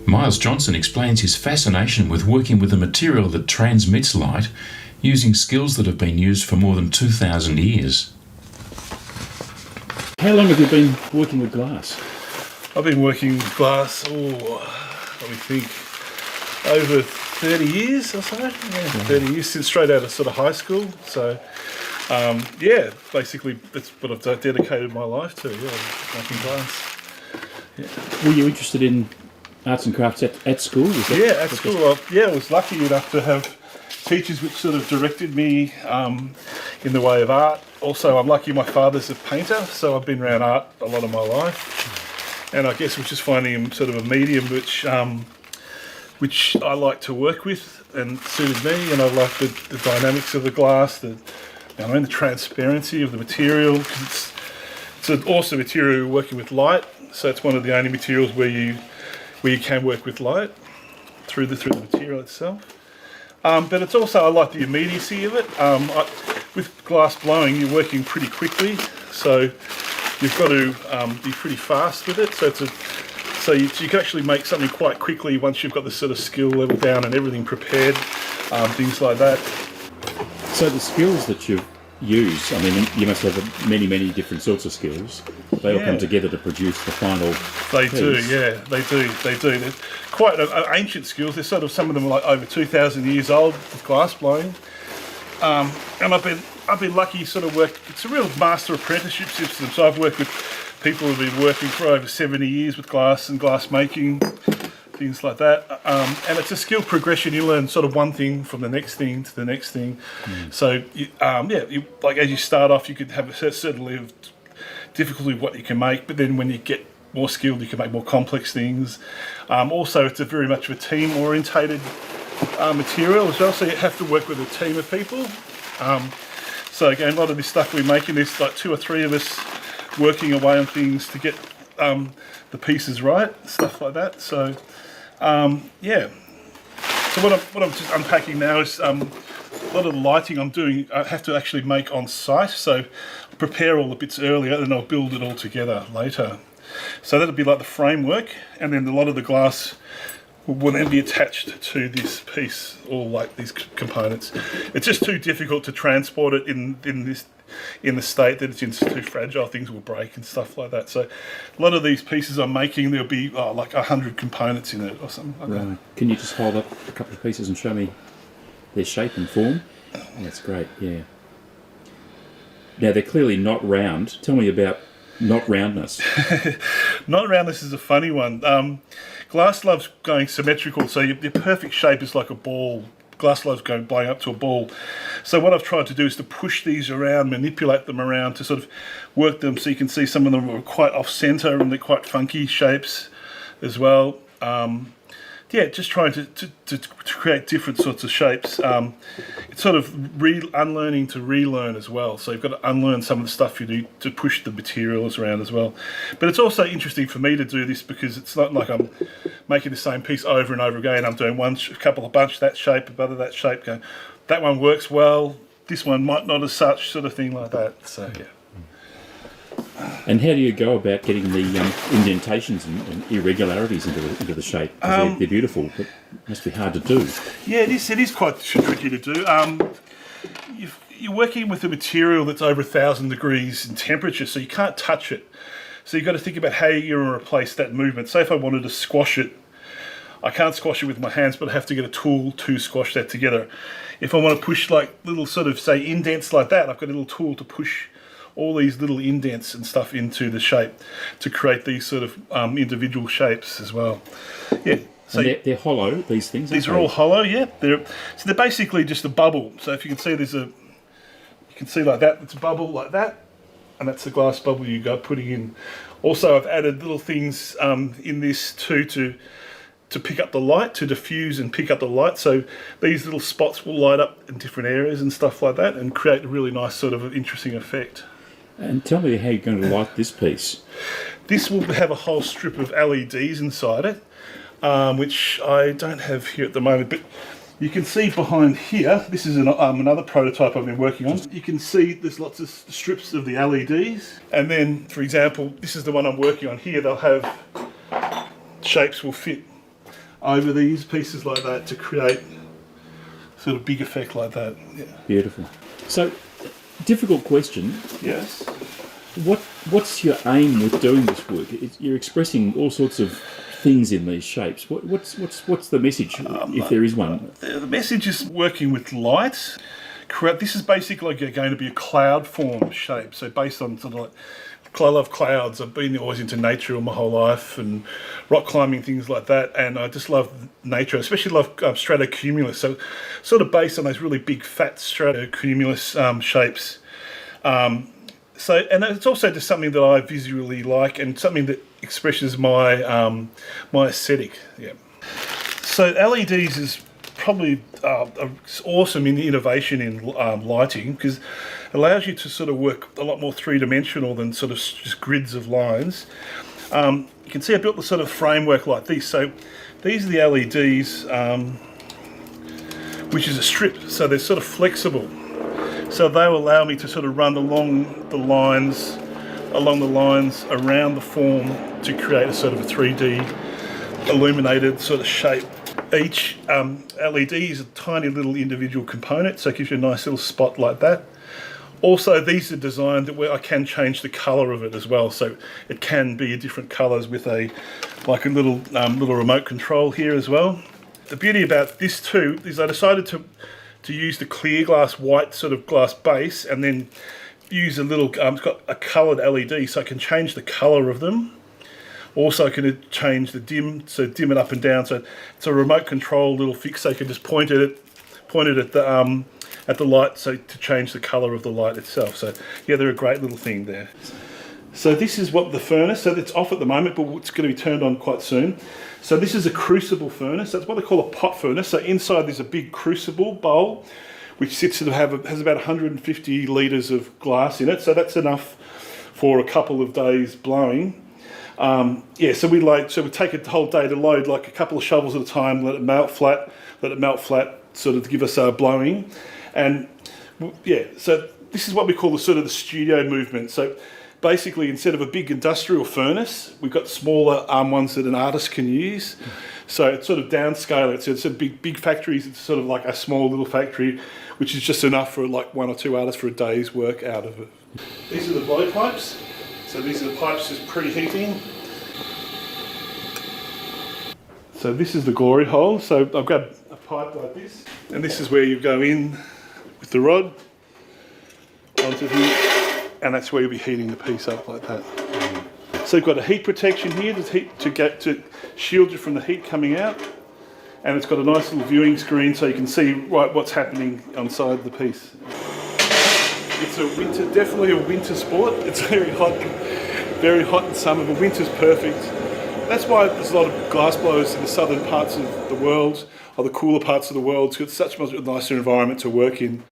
Miles Johnson explains his fascination with working with a material that transmits light using skills that have been used for more than 2,000 years. How long have you been working with glass? I've been working with glass, let me think, over 30 years or so. Yeah, 30 years, since straight out of sort of high school. So, basically that's what I've dedicated my life to, making glass. Yeah. Were you interested in arts and crafts at school? At school. I was lucky enough to have teachers which sort of directed me in the way of art. Also, I'm lucky my father's a painter, so I've been around art a lot of my life. And I guess we're just finding sort of a medium which I like to work with and suited me, and I like the dynamics of the glass, the transparency of the material. It's an awesome material working with light, so it's one of the only materials where you can work with light through the material itself. But it's also, I like the immediacy of it. With glass blowing, you're working pretty quickly, so you've got to be pretty fast with it. So you can actually make something quite quickly once you've got the sort of skill level down and everything prepared, things like that. So the skills that you use, I mean, you must have many different sorts of skills. They all come together to produce the final They piece. do, yeah, they do. They're quite ancient skills. There's sort of, some of them are like over 2,000 years old with glass blowing. And I've been lucky sort of work. It's a real master apprenticeship system. So I've worked with people who've been working for over 70 years with glass and glass making, things like that. And it's a skill progression. You learn sort of one thing from the next thing to the next thing. So like as you start off, you could have a certain level of difficulty of what you can make, but then when you get more skilled, you can make more complex things. Also, it's a very much of a team orientated material as well, so you have to work with a team of people. So again, a lot of this stuff we're making, there's like 2 or 3 of us working away on things to get the pieces right, stuff like that. So so what I'm just unpacking now is a lot of the lighting I'm doing, I have to actually make on site, so prepare all the bits earlier, then I'll build it all together later. So that'll be like the framework, and then a lot of the glass will then be attached to this piece, or like these components. It's just too difficult to transport it in the state that it's in. It's too fragile, things will break and stuff like that. So a lot of these pieces I'm making, there'll be like 100 components in it or something like that. Can you just hold up a couple of pieces and show me their shape and form? That's great, yeah. Now they're clearly not round. Tell me about not roundness. Not roundness is a funny one. Glass loves going symmetrical, so your perfect shape is like a ball. Glass loves blowing up to a ball. So what I've tried to do is to push these around, manipulate them around to sort of work them, so you can see some of them are quite off-center and they're quite funky shapes as well. Just trying to create different sorts of shapes. It's sort of unlearning to relearn as well. So you've got to unlearn some of the stuff you do to push the materials around as well. But it's also interesting for me to do this because it's not like I'm making the same piece over and over again. I'm doing a bunch that shape, another that shape, going, that one works well, this one might not as such, sort of thing like that. So yeah. And how do you go about getting the indentations and irregularities into the shape? They're beautiful, but it must be hard to do. Yeah, it is quite tricky to do. You're working with a material that's over 1,000 degrees in temperature, so you can't touch it. So you've got to think about how you're going to replace that movement. Say if I wanted to squash it, I can't squash it with my hands, but I have to get a tool to squash that together. If I want to push like little sort of, say, indents like that, I've got a little tool to push all these little indents and stuff into the shape to create these sort of individual shapes as well. Yeah. So they're hollow, these things? These are all hollow, yeah. They're basically just a bubble. So if you can see you can see like that, it's a bubble like that, and that's the glass bubble you go putting in. Also, I've added little things in this too to pick up the light, to diffuse and pick up the light. So these little spots will light up in different areas and stuff like that and create a really nice sort of interesting effect. And tell me how you're going to light this piece. This will have a whole strip of LEDs inside it, which I don't have here at the moment, but you can see behind here, this is another prototype I've been working on. You can see there's lots of strips of the LEDs, and then, for example, this is the one I'm working on here. They'll have shapes will fit over these pieces like that to create sort of big effect like that. Yeah. Beautiful. So, difficult question. Yes. What's your aim with doing this work? You're expressing all sorts of things in these shapes. What's the message, if there is one? The message is working with light. This is basically going to be a cloud form shape. So based on sort of like, I love clouds. I've been always into nature all my whole life and rock climbing, things like that. And I just love nature, especially love stratocumulus. So sort of based on those really big fat stratocumulus shapes. And it's also just something that I visually like and something that expresses my my aesthetic. Yeah. So LEDs is probably awesome in the innovation in lighting, because it allows you to sort of work a lot more three-dimensional than sort of just grids of lines. You can see I built the sort of framework like this. So these are the LEDs, which is a strip, so they're sort of flexible. So they will allow me to sort of run along the lines around the form to create a sort of a 3D illuminated sort of shape. Each LED is a tiny little individual component, so it gives you a nice little spot like that. Also, these are designed that where I can change the colour of it as well, so it can be different colours with a little remote control here as well. The beauty about this too is I decided to use the clear glass white sort of glass base and then use a little, it's got a coloured LED, so I can change the colour of them. Also I can change the dim, so dim it up and down, so it's a remote control little fix, so you can just point it at the light, so to change the colour of the light itself. So yeah, they're a great little thing there. So this is what the furnace, so it's off at the moment, but it's going to be turned on quite soon. So this is a crucible furnace. That's what they call a pot furnace. So inside there's a big crucible bowl, which sits to has about 150 litres of glass in it. So that's enough for a couple of days blowing. So we take a whole day to load, like a couple of shovels at a time, let it melt flat, sort of to give us blowing. And yeah, so this is what we call the sort of the studio movement. So basically, instead of a big industrial furnace, we've got smaller ones that an artist can use. So it's sort of downscale it. So it's a big factories. It's sort of like a small little factory, which is just enough for like 1 or 2 artists for a day's work out of it. These are the blow pipes. So these are the pipes just preheating. So this is the glory hole. So I've got a pipe like this, and this is where you go in with the rod onto here. And that's where you'll be heating the piece up like that. So you've got a heat protection here to shield you from the heat coming out, and it's got a nice little viewing screen so you can see right what's happening inside the piece. It's definitely a winter sport. It's very hot in summer, but winter's perfect. That's why there's a lot of glass blowers in the southern parts of the world, or the cooler parts of the world, because it's such a much nicer environment to work in.